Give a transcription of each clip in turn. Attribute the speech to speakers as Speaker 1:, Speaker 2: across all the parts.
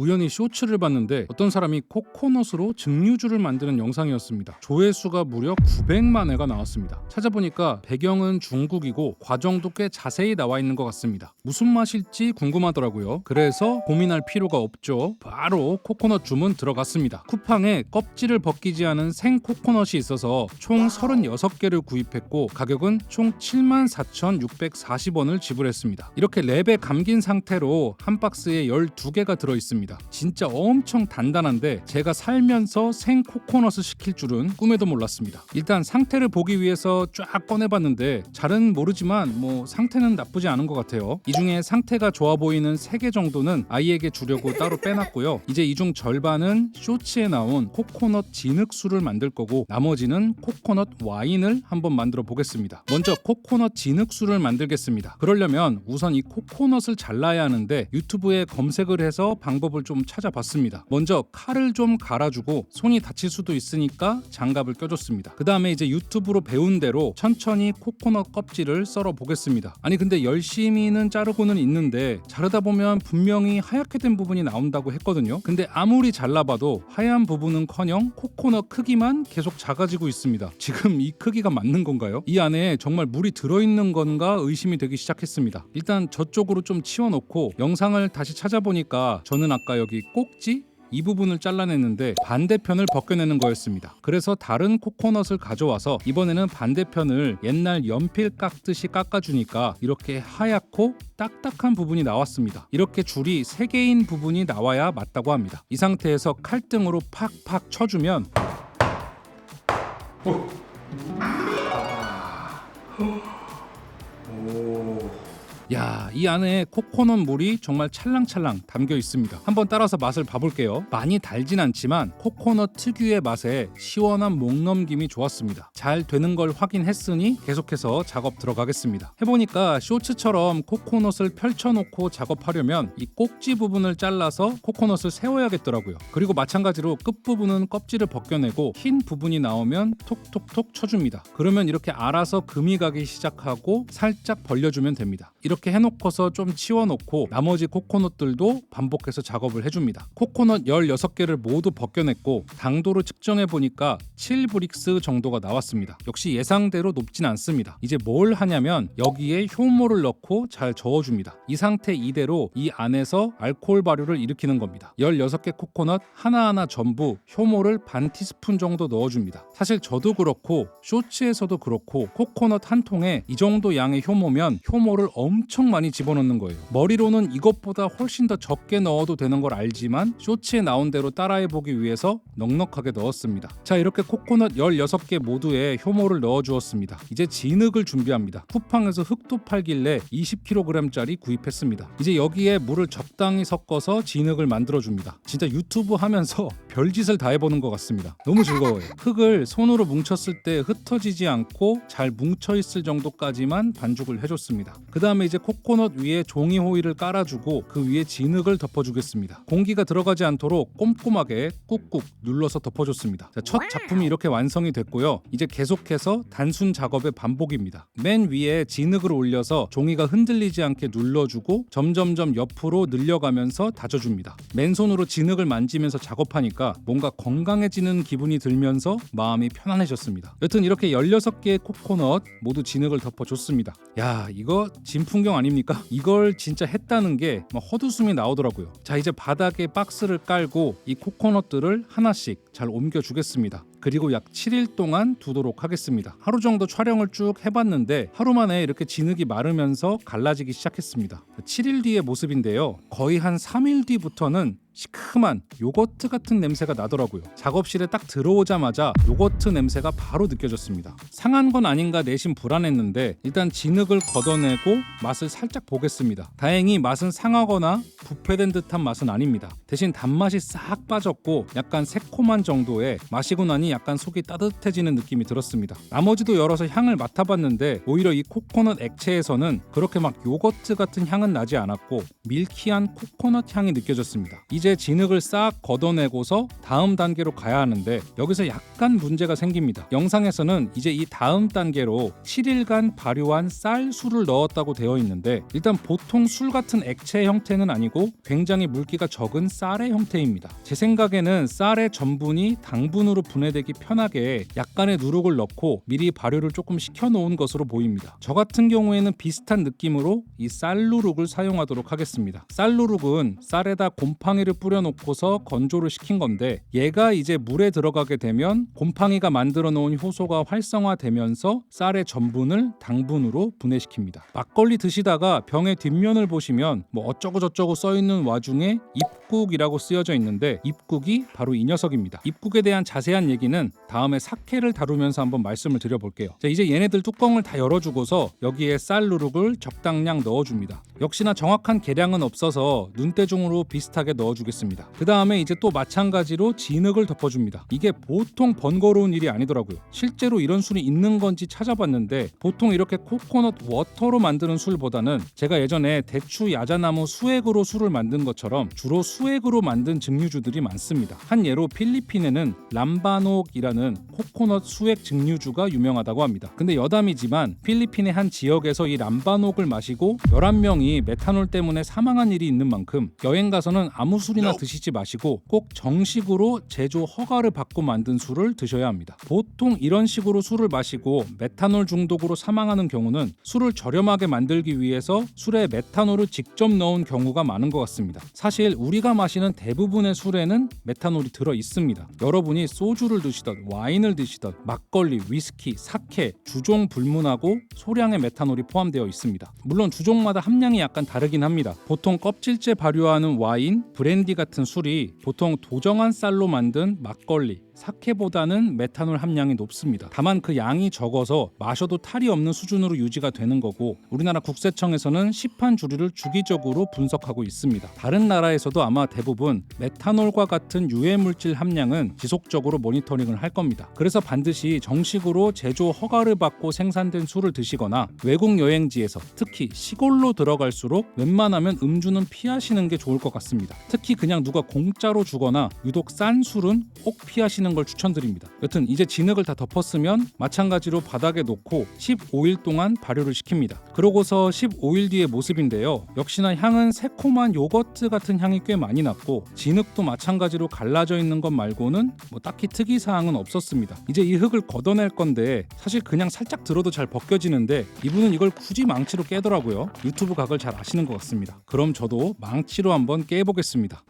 Speaker 1: 우연히 쇼츠를 봤는데 어떤 사람이 코코넛으로 증류주를 만드는 영상이었습니다. 조회수가 무려 900만 회가 나왔습니다. 찾아보니까 배경은 중국이고 과정도 꽤 자세히 나와 있는 것 같습니다. 무슨 맛일지 궁금하더라고요. 그래서 고민할 필요가 없죠. 바로 코코넛 주문 들어갔습니다. 쿠팡에 껍질을 벗기지 않은 생 코코넛이 있어서 총 36개를 구입했고 가격은 총 74,640원을 지불했습니다. 이렇게 랩에 감긴 상태로 한 박스에 12개가 들어있습니다. 진짜 엄청 단단한데 제가 살면서 생 코코넛을 시킬 줄은 꿈에도 몰랐습니다. 일단 상태를 보기 위해서 쫙 꺼내봤는데 잘은 모르지만 상태는 나쁘지 않은 것 같아요. 이 중에 상태가 좋아 보이는 3개 정도는 아이에게 주려고 따로 빼놨고요. 이제 이 중 절반은 쇼츠에 나온 코코넛 진흙수를 만들 거고 나머지는 코코넛 와인을 한번 만들어 보겠습니다. 먼저 코코넛 진흙수를 만들겠습니다. 그러려면 우선 이 코코넛을 잘라야 하는데 유튜브에 검색을 해서 방법을 좀 찾아봤습니다. 먼저 칼을 좀 갈아주고 손이 다칠 수도 있으니까 장갑을 껴줬습니다. 그 다음에 이제 유튜브로 배운 대로 천천히 코코넛 껍질을 썰어 보겠습니다. 아니 근데 열심히는 자르고는 있는데 자르다 보면 분명히 하얗게 된 부분이 나온다고 했거든요. 근데 아무리 잘라봐도 하얀 부분은커녕 코코넛 크기만 계속 작아지고 있습니다. 지금 이 크기가 맞는 건가요? 이 안에 정말 물이 들어있는 건가 의심이 되기 시작했습니다. 일단 저쪽으로 좀 치워놓고 영상을 다시 찾아보니까 저는 아까 여기 꼭지? 이 부분을 잘라냈는데 반대편을 벗겨내는 거였습니다. 그래서 다른 코코넛을 가져와서 이번에는 반대편을 옛날 연필 깎듯이 깎아주니까 이렇게 하얗고 딱딱한 부분이 나왔습니다. 이렇게 줄이 3개인 부분이 나와야 맞다고 합니다. 이 상태에서 칼등으로 팍팍 쳐주면 야, 이 안에 코코넛 물이 정말 찰랑찰랑 담겨 있습니다. 한번 따라서 맛을 봐볼게요. 많이 달진 않지만 코코넛 특유의 맛에 시원한 목 넘김이 좋았습니다. 잘 되는 걸 확인했으니 계속해서 작업 들어가겠습니다. 해보니까 쇼츠처럼 코코넛을 펼쳐놓고 작업하려면 이 꼭지 부분을 잘라서 코코넛을 세워야겠더라고요. 그리고 마찬가지로 끝부분은 껍질을 벗겨내고 흰 부분이 나오면 톡톡톡 쳐줍니다. 그러면 이렇게 알아서 금이 가기 시작하고 살짝 벌려주면 됩니다. 이렇게 해놓고서 좀 치워놓고 나머지 코코넛들도 반복해서 작업을 해줍니다. 코코넛 16개를 모두 벗겨냈고 당도를 측정해보니까 7브릭스 정도가 나왔습니다. 역시 예상대로 높진 않습니다. 이제 뭘 하냐면 여기에 효모를 넣고 잘 저어줍니다. 이 상태 이대로 이 안에서 알코올 발효를 일으키는 겁니다. 16개 코코넛 하나하나 전부 효모를 반 티스푼 정도 넣어줍니다. 사실 저도 그렇고 쇼츠에서도 그렇고 코코넛 한 통에 이 정도 양의 효모면 효모를 엄청 많이 집어넣는 거예요. 머리로는 이것보다 훨씬 더 적게 넣어도 되는 걸 알지만 쇼츠에 나온 대로 따라해보기 위해서 넉넉하게 넣었습니다. 자, 이렇게 코코넛 16개 모두에 효모를 넣어주었습니다. 이제 진흙을 준비합니다. 쿠팡에서 흙도 팔길래 20kg짜리 구입했습니다. 이제 여기에 물을 적당히 섞어서 진흙을 만들어줍니다. 진짜 유튜브 하면서 별짓을 다 해보는 것 같습니다. 너무 즐거워요. 흙을 손으로 뭉쳤을 때 흩어지지 않고 잘 뭉쳐있을 정도까지만 반죽을 해줬습니다. 그 다음에 이제 코코넛 위에 종이 호일을 깔아주고 그 위에 진흙을 덮어주겠습니다. 공기가 들어가지 않도록 꼼꼼하게 꾹꾹 눌러서 덮어줬습니다. 자, 첫 작품이 이렇게 완성이 됐고요. 이제 계속해서 단순 작업의 반복입니다. 맨 위에 진흙을 올려서 종이가 흔들리지 않게 눌러주고 점점점 옆으로 늘려가면서 다져줍니다. 맨손으로 진흙을 만지면서 작업하니까 뭔가 건강해지는 기분이 들면서 마음이 편안해졌습니다. 여튼 이렇게 16개의 코코넛 모두 진흙을 덮어줬습니다. 야, 이거 진풍경 아닙니까? 이걸 진짜 했다는 게 헛웃음이 나오더라고요. 자, 이제 바닥에 박스를 깔고 이 코코넛들을 하나씩 잘 옮겨주겠습니다. 그리고 약 7일 동안 두도록 하겠습니다. 하루 정도 촬영을 쭉 해봤는데 하루 만에 이렇게 진흙이 마르면서 갈라지기 시작했습니다. 7일 뒤의 모습인데요. 거의 한 3일 뒤부터는 시큼한 요거트 같은 냄새가 나더라고요. 작업실에 딱 들어오자마자 요거트 냄새가 바로 느껴졌습니다. 상한 건 아닌가 내심 불안했는데 일단 진흙을 걷어내고 맛을 살짝 보겠습니다. 다행히 맛은 상하거나 부패된 듯한 맛은 아닙니다. 대신 단맛이 싹 빠졌고 약간 새콤한 정도의 마시고 나니 약간 속이 따뜻해지는 느낌이 들었습니다. 나머지도 열어서 향을 맡아봤는데 오히려 이 코코넛 액체에서는 그렇게 막 요거트 같은 향은 나지 않았고 밀키한 코코넛 향이 느껴졌습니다. 이제 이제 진흙을 싹 걷어내고서 다음 단계로 가야 하는데 여기서 약간 문제가 생깁니다. 영상에서는 이제 이 다음 단계로 7일간 발효한 쌀술을 넣었다고 되어 있는데 일단 보통 술 같은 액체 형태는 아니고 굉장히 물기가 적은 쌀의 형태입니다. 제 생각에는 쌀의 전분이 당분으로 분해되기 편하게 약간의 누룩을 넣고 미리 발효를 조금 시켜놓은 것으로 보입니다. 저 같은 경우에는 비슷한 느낌으로 이 쌀누룩을 사용하도록 하겠습니다. 쌀누룩은 쌀에다 곰팡이를 뿌려놓고서 건조를 시킨 건데 얘가 이제 물에 들어가게 되면 곰팡이가 만들어 놓은 효소가 활성화되면서 쌀의 전분을 당분으로 분해시킵니다. 막걸리 드시다가 병의 뒷면을 보시면 뭐 어쩌고 저쩌고 써있는 와중에 입국이라고 쓰여져 있는데 입국이 바로 이 녀석입니다. 입국에 대한 자세한 얘기는 다음에 사케를 다루면서 한번 말씀을 드려볼게요. 자, 이제 얘네들 뚜껑을 다 열어주고서 여기에 쌀 누룩을 적당량 넣어줍니다. 역시나 정확한 계량은 없어서 눈대중으로 비슷하게 넣어주겠습니다. 그 다음에 이제 또 마찬가지로 진흙을 덮어줍니다. 이게 보통 번거로운 일이 아니더라고요. 실제로 이런 술이 있는 건지 찾아봤는데 보통 이렇게 코코넛 워터로 만드는 술보다는 제가 예전에 대추, 야자나무, 수액으로 술을 만든 것처럼 주로 수액으로 만든 증류주들이 많습니다. 한 예로 필리핀에는 람바녹이라는 코코넛 수액 증류주가 유명하다고 합니다. 근데 여담이지만 필리핀의 한 지역에서 이 람바녹을 마시고 11명이 메탄올 때문에 사망한 일이 있는 만큼 여행 가서는 아무 술이나 드시지 마시고 꼭 정식으로 제조 허가를 받고 만든 술을 드셔야 합니다. 보통 이런 식으로 술을 마시고 메탄올 중독으로 사망하는 경우는 술을 저렴하게 만들기 위해서 술에 메탄올을 직접 넣은 경우가 많은 것 같습니다. 사실 우리가 마시는 대부분의 술에는 메탄올이 들어 있습니다. 여러분이 소주를 드시던 와인을 드시던 막걸리, 위스키, 사케, 주종 불문하고 소량의 메탄올이 포함되어 있습니다. 물론 주종마다 함량이 약간 다르긴 합니다. 보통 껍질째 발효하는 와인, 브랜디 같은 술이 보통 도정한 쌀로 만든 막걸리, 사케보다는 메탄올 함량이 높습니다. 다만 그 양이 적어서 마셔도 탈이 없는 수준으로 유지가 되는 거고 우리나라 국세청에서는 시판 주류를 주기적으로 분석하고 있습니다. 다른 나라에서도 아마 대부분 메탄올과 같은 유해 물질 함량은 지속적으로 모니터링을 할 겁니다. 그래서 반드시 정식으로 제조 허가를 받고 생산된 술을 드시거나 외국 여행지에서 특히 시골로 들어갈수록 웬만하면 음주는 피하시는 게 좋을 것 같습니다. 특히 그냥 누가 공짜로 주거나 유독 싼 술은 꼭 피하시는 걸 추천드립니다. 여튼 이제 진흙을 다 덮었으면 마찬가지로 바닥에 놓고 15일 동안 발효를 시킵니다. 그러고서 15일 뒤의 모습인데요. 역시나 향은 새콤한 요거트 같은 향이 꽤 많이 났고 진흙도 마찬가지로 갈라져 있는 것 말고는 뭐 딱히 특이사항은 없었습니다. 이제 이 흙을 걷어낼 건데 사실 그냥 살짝 들어도 잘 벗겨지는데 이분은 이걸 굳이 망치로 깨더라고요. 유튜브 각을 잘 아시는 것 같습니다. 그럼 저도 망치로 한번 깨보겠습니다.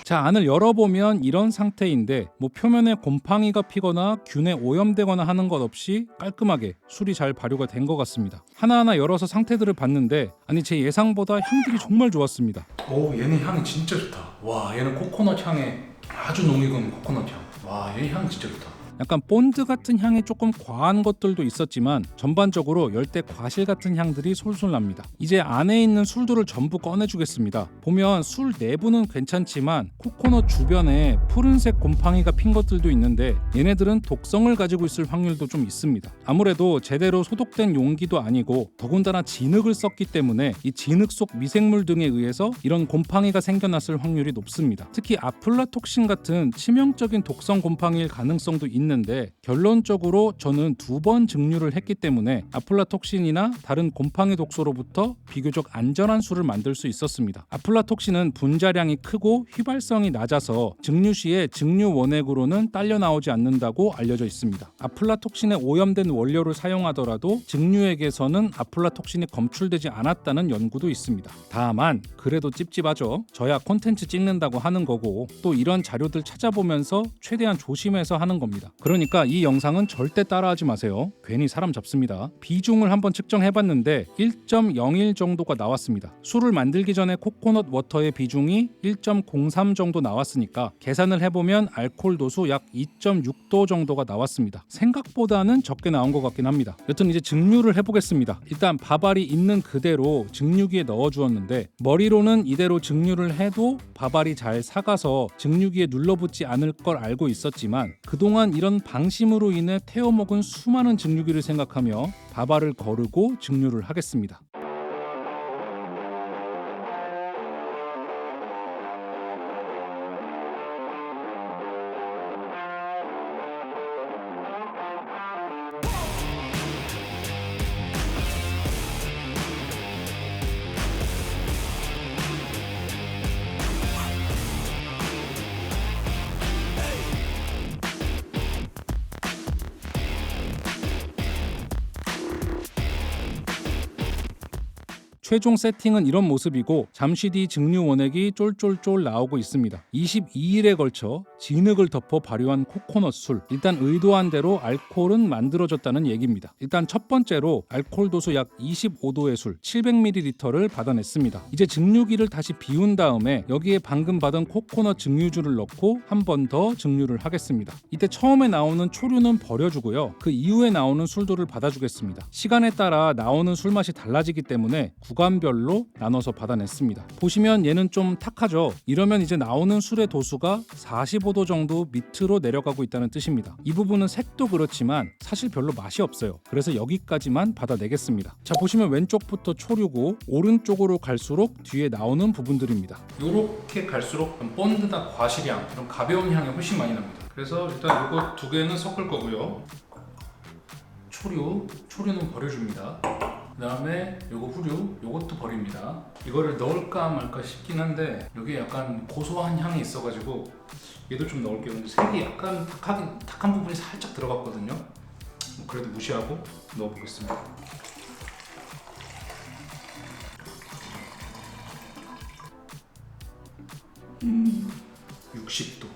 Speaker 1: 자, 안을 열어보면 이런 상태인데 뭐 표면에 곰팡이가 피거나 균에 오염되거나 하는 것 없이 깔끔하게 술이 잘 발효가 된 것 같습니다. 하나하나 열어서 상태들을 봤는데 아니 제 예상보다 향들이 정말 좋았습니다. 오, 얘는 향이 진짜 좋다. 와, 얘는 코코넛 향에 아주 농익은 코코넛 향. 와, 얘 향 진짜 좋다. 약간 본드 같은 향이 조금 과한 것들도 있었지만 전반적으로 열대 과실 같은 향들이 솔솔 납니다. 이제 안에 있는 술들을 전부 꺼내주겠습니다. 보면 술 내부는 괜찮지만 코코넛 주변에 푸른색 곰팡이가 핀 것들도 있는데 얘네들은 독성을 가지고 있을 확률도 좀 있습니다. 아무래도 제대로 소독된 용기도 아니고 더군다나 진흙을 썼기 때문에 이 진흙 속 미생물 등에 의해서 이런 곰팡이가 생겨났을 확률이 높습니다. 특히 아플라톡신 같은 치명적인 독성 곰팡이일 가능성도 있는데 결론적으로 저는 2번 증류를 했기 때문에 아플라톡신이나 다른 곰팡이 독소로부터 비교적 안전한 술을 만들 수 있었습니다. 아플라톡신은 분자량이 크고 휘발성이 낮아서 증류 시에 증류 원액으로는 딸려 나오지 않는다고 알려져 있습니다. 아플라톡신에 오염된 원료를 사용하더라도 증류액에서는 아플라톡신이 검출되지 않았다는 연구도 있습니다. 다만 그래도 찝찝하죠. 저야 콘텐츠 찍는다고 하는 거고 또 이런 자료들 찾아보면서 최대한 조심해서 하는 겁니다. 그러니까 이 영상은 절대 따라하지 마세요. 괜히 사람 잡습니다. 비중을 한번 측정해봤는데 1.01 정도가 나왔습니다. 술을 만들기 전에 코코넛 워터의 비중이 1.03 정도 나왔으니까 계산을 해보면 알코올 도수 약 2.6도 정도가 나왔습니다. 생각보다는 적게 나온 것 같긴 합니다. 여튼 이제 증류를 해보겠습니다. 일단 밥알이 있는 그대로 증류기에 넣어주었는데 머리로는 이대로 증류를 해도 밥알이 잘 삭아서 증류기에 눌러붙지 않을 걸 알고 있었지만 그동안 이런 이런 방심으로 인해 태워먹은 수많은 증류기를 생각하며 바바를 거르고 증류를 하겠습니다. 최종 세팅은 이런 모습이고 잠시 뒤 증류 원액이 쫄쫄쫄 나오고 있습니다. 22일에 걸쳐 진흙을 덮어 발효한 코코넛 술. 일단 의도한 대로 알코올은 만들어졌다는 얘기입니다. 일단 첫 번째로 알코올 도수 약 25도의 술 700ml를 받아냈습니다. 이제 증류기를 다시 비운 다음에 여기에 방금 받은 코코넛 증류주를 넣고 한 번 더 증류를 하겠습니다. 이때 처음에 나오는 초류는 버려주고요. 그 이후에 나오는 술도를 받아주겠습니다. 시간에 따라 나오는 술 맛이 달라지기 때문에 구간별로 나눠서 받아냈습니다. 보시면 얘는 좀 탁하죠. 이러면 이제 나오는 술의 도수가 45도 정도 밑으로 내려가고 있다는 뜻입니다. 이 부분은 색도 그렇지만 사실 별로 맛이 없어요. 그래서 여기까지만 받아내겠습니다. 자, 보시면 왼쪽부터 초류고 오른쪽으로 갈수록 뒤에 나오는 부분들입니다. 이렇게 갈수록 본드나 과실향, 이런 가벼운 향이 훨씬 많이 납니다. 그래서 일단 이거 두 개는 섞을 거고요. 초류는 버려줍니다. 그 다음에 요거 후류, 요것도 버립니다. 이거를 넣을까 말까 싶긴 한데 여기에 약간 고소한 향이 있어가지고 얘도 좀 넣을게요. 근데 색이 약간 탁한 부분이 살짝 들어갔거든요. 그래도 무시하고 넣어보겠습니다. 60도.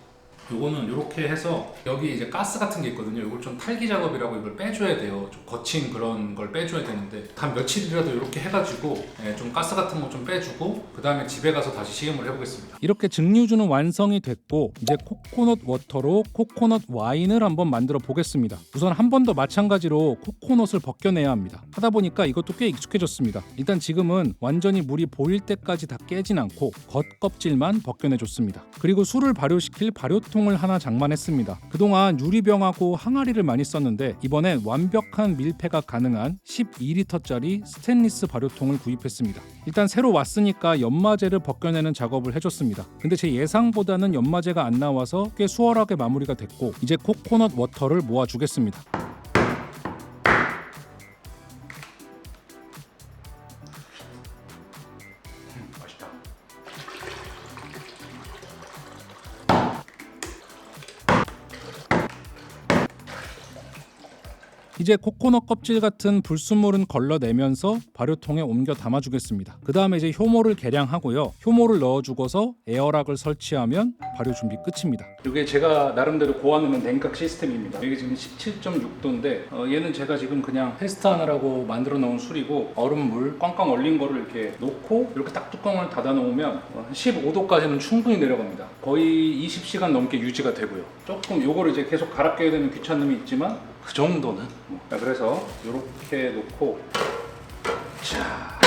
Speaker 1: 요거는 이렇게 해서 여기 이제 가스 같은 게 있거든요. 이걸 좀 탈기 작업이라고 이걸 빼줘야 돼요. 좀 거친 그런 걸 빼줘야 되는데 단 며칠이라도 이렇게 해가지고 좀 가스 같은 거 좀 빼주고 그 다음에 집에 가서 다시 시음을 해보겠습니다. 이렇게 증류주는 완성이 됐고 이제 코코넛 워터로 코코넛 와인을 한번 만들어 보겠습니다. 우선 한 번 더 마찬가지로 코코넛을 벗겨내야 합니다. 하다 보니까 이것도 꽤 익숙해졌습니다. 일단 지금은 완전히 물이 보일 때까지 다 깨진 않고 겉껍질만 벗겨내줬습니다. 그리고 술을 발효시킬 발효통 을 하나 장만했습니다. 그동안 유리병하고 항아리를 많이 썼는데 이번엔 완벽한 밀폐가 가능한 12리터짜리 스테인리스 발효통을 구입했습니다. 일단 새로 왔으니까 연마제를 벗겨내는 작업을 해줬습니다. 근데 제 예상보다는 연마제가 안 나와서 꽤 수월하게 마무리가 됐고 이제 코코넛 워터를 모아주겠습니다. 맛있다. 이제 코코넛 껍질 같은 불순물은 걸러내면서 발효통에 옮겨 담아주겠습니다. 그 다음에 이제 효모를 계량하고요. 효모를 넣어주고서 에어락을 설치하면 발효 준비 끝입니다. 이게 제가 나름대로 고안해놓은 냉각 시스템입니다. 이게 지금 17.6도인데 얘는 제가 지금 그냥 테스트하느라고 만들어 놓은 술이고 얼음물 꽝꽝 얼린 거를 이렇게 놓고 이렇게 딱 뚜껑을 닫아 놓으면 15도까지는 충분히 내려갑니다. 거의 20시간 넘게 유지가 되고요. 조금 요거를 이제 계속 갈아 껴야 되는 귀찮음이 있지만 그 정도는 그래서 이렇게 놓고 자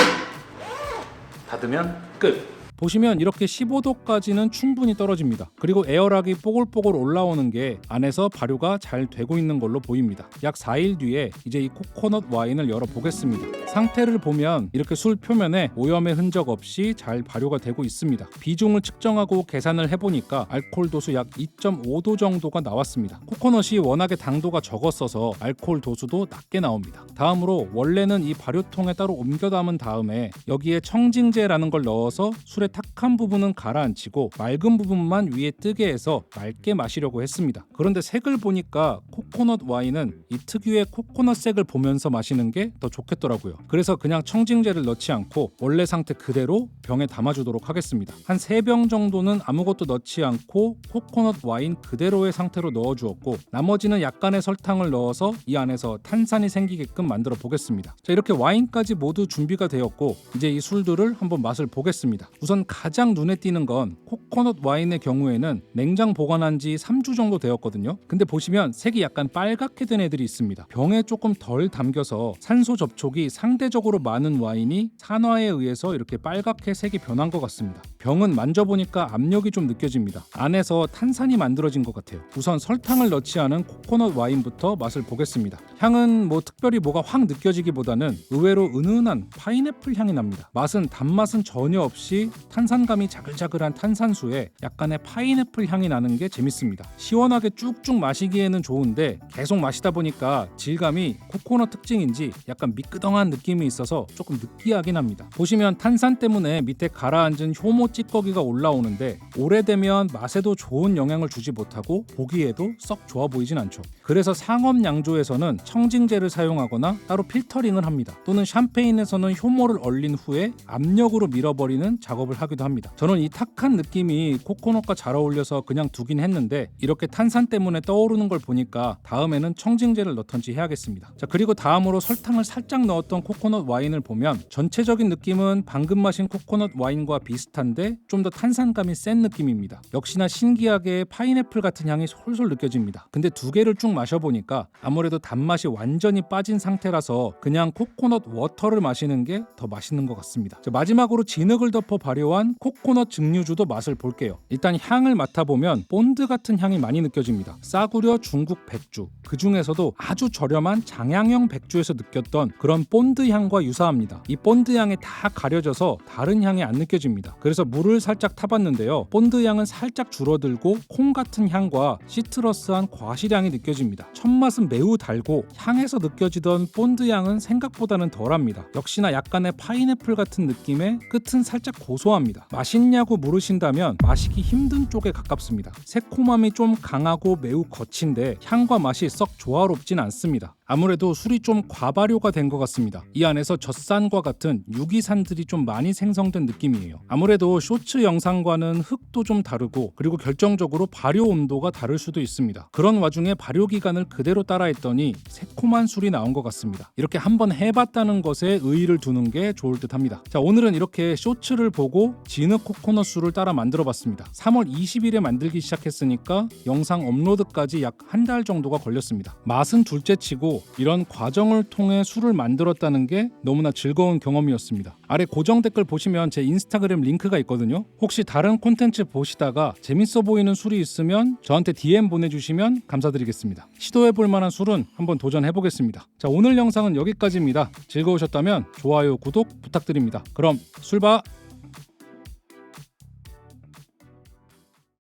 Speaker 1: 닫으면 끝. 보시면 이렇게 15도까지는 충분히 떨어집니다. 그리고 에어락이 뽀글뽀글 올라오는 게 안에서 발효가 잘 되고 있는 걸로 보입니다. 약 4일 뒤에 이제 이 코코넛 와인을 열어보겠습니다. 상태를 보면 이렇게 술 표면에 오염의 흔적 없이 잘 발효가 되고 있습니다. 비중을 측정하고 계산을 해보니까 알코올 도수 약 2.5도 정도가 나왔습니다. 코코넛이 워낙에 당도가 적었어서 알코올 도수도 낮게 나옵니다. 다음으로 원래는 이 발효통에 따로 옮겨 담은 다음에 여기에 청징제라는 걸 넣어서 술에 탁한 부분은 가라앉히고 맑은 부분만 위에 뜨게 해서 맑게 마시려고 했습니다. 그런데 색을 보니까 코코넛 와인은 이 특유의 코코넛 색을 보면서 마시는 게 더 좋겠더라고요. 그래서 그냥 청징제를 넣지 않고 원래 상태 그대로 병에 담아주도록 하겠습니다. 한 3병 정도는 아무것도 넣지 않고 코코넛 와인 그대로의 상태로 넣어주었고 나머지는 약간의 설탕을 넣어서 이 안에서 탄산이 생기게끔 만들어 보겠습니다. 자, 이렇게 와인까지 모두 준비가 되었고 이제 이 술들을 한번 맛을 보겠습니다. 우선 가장 눈에 띄는 건 코코넛 와인의 경우에는 냉장 보관한 지 3주 정도 되었거든요. 근데 보시면 색이 약간 빨갛게 된 애들이 있습니다. 병에 조금 덜 담겨서 산소 접촉이 상대적으로 많은 와인이 산화에 의해서 이렇게 빨갛게 색이 변한 것 같습니다. 병은 만져보니까 압력이 좀 느껴집니다. 안에서 탄산이 만들어진 것 같아요. 우선 설탕을 넣지 않은 코코넛 와인부터 맛을 보겠습니다. 향은 특별히 뭐가 확 느껴지기보다는 의외로 은은한 파인애플 향이 납니다. 맛은 단맛은 전혀 없이 탄산감이 자글자글한 탄산수에 약간의 파인애플 향이 나는 게 재밌습니다. 시원하게 쭉쭉 마시기에는 좋은데 계속 마시다 보니까 질감이 코코넛 특징인지 약간 미끄덩한 느낌이 있어서 조금 느끼하긴 합니다. 보시면 탄산 때문에 밑에 가라앉은 효모 찌꺼기가 올라오는데 오래되면 맛에도 좋은 영향을 주지 못하고 보기에도 썩 좋아 보이진 않죠. 그래서 상업 양조에서는 청진제를 사용하거나 따로 필터링을 합니다. 또는 샴페인에서는 효모를 얼린 후에 압력으로 밀어버리는 작업을 하기도 합니다. 저는 이 탁한 느낌이 코코넛과 잘 어울려서 그냥 두긴 했는데 이렇게 탄산 때문에 떠오르는 걸 보니까 다음에는 청진제를 넣던지 해야겠습니다. 자, 그리고 다음으로 설탕을 살짝 넣었던 코코넛 와인을 보면 전체적인 느낌은 방금 마신 코코넛 와인과 비슷한데 좀 더 탄산감이 센 느낌입니다. 역시나 신기하게 파인애플 같은 향이 솔솔 느껴집니다. 근데 두 개를 쭉 마셔보니까 아무래도 단맛이 완전히 빠진 상태라서 그냥 코코넛 워터를 마시는 게 더 맛있는 것 같습니다. 자, 마지막으로 진흙을 덮어 발효한 코코넛 증류주도 맛을 볼게요. 일단 향을 맡아보면 본드 같은 향이 많이 느껴집니다. 싸구려 중국 백주, 그 중에서도 아주 저렴한 장양형 백주에서 느꼈던 그런 본드 향과 유사합니다. 이 본드 향에 다 가려져서 다른 향이 안 느껴집니다. 그래서 물을 살짝 타봤는데요. 본드 향은 살짝 줄어들고 콩 같은 향과 시트러스한 과실향이 느껴집니다. 첫 맛은 매우 달고 향에서 느껴지던 본드 향은 생각보다는 덜합니다. 역시나 약간의 파인애플 같은 느낌에 끝은 살짝 고소합니다. 맛있냐고 물으신다면 마시기 힘든 쪽에 가깝습니다. 새콤함이 좀 강하고 매우 거친데 향과 맛이 썩 조화롭진 않습니다. 아무래도 술이 좀 과발효가 된 것 같습니다. 이 안에서 젖산과 같은 유기산들이 좀 많이 생성된 느낌이에요. 아무래도 쇼츠 영상과는 흙도 좀 다르고 그리고 결정적으로 발효 온도가 다를 수도 있습니다. 그런 와중에 발효 기간을 그대로 따라했더니 새콤한 술이 나온 것 같습니다. 이렇게 한번 해봤다는 것에 의의를 두는 게 좋을 듯 합니다. 자, 오늘은 이렇게 쇼츠를 보고 진흙 코코넛 술을 따라 만들어봤습니다. 3월 20일에 만들기 시작했으니까 영상 업로드까지 약 한 달 정도가 걸렸습니다. 맛은 둘째치고 이런 과정을 통해 술을 만들었다는 게 너무나 즐거운 경험이었습니다. 아래 고정 댓글 보시면 제 인스타그램 링크가 있거든요. 혹시 다른 콘텐츠 보시다가 재밌어 보이는 술이 있으면 저한테 DM 보내주시면 감사드리겠습니다. 시도해볼 만한 술은 한번 도전해보겠습니다. 자, 오늘 영상은 여기까지입니다. 즐거우셨다면 좋아요, 구독 부탁드립니다. 그럼 술 봐!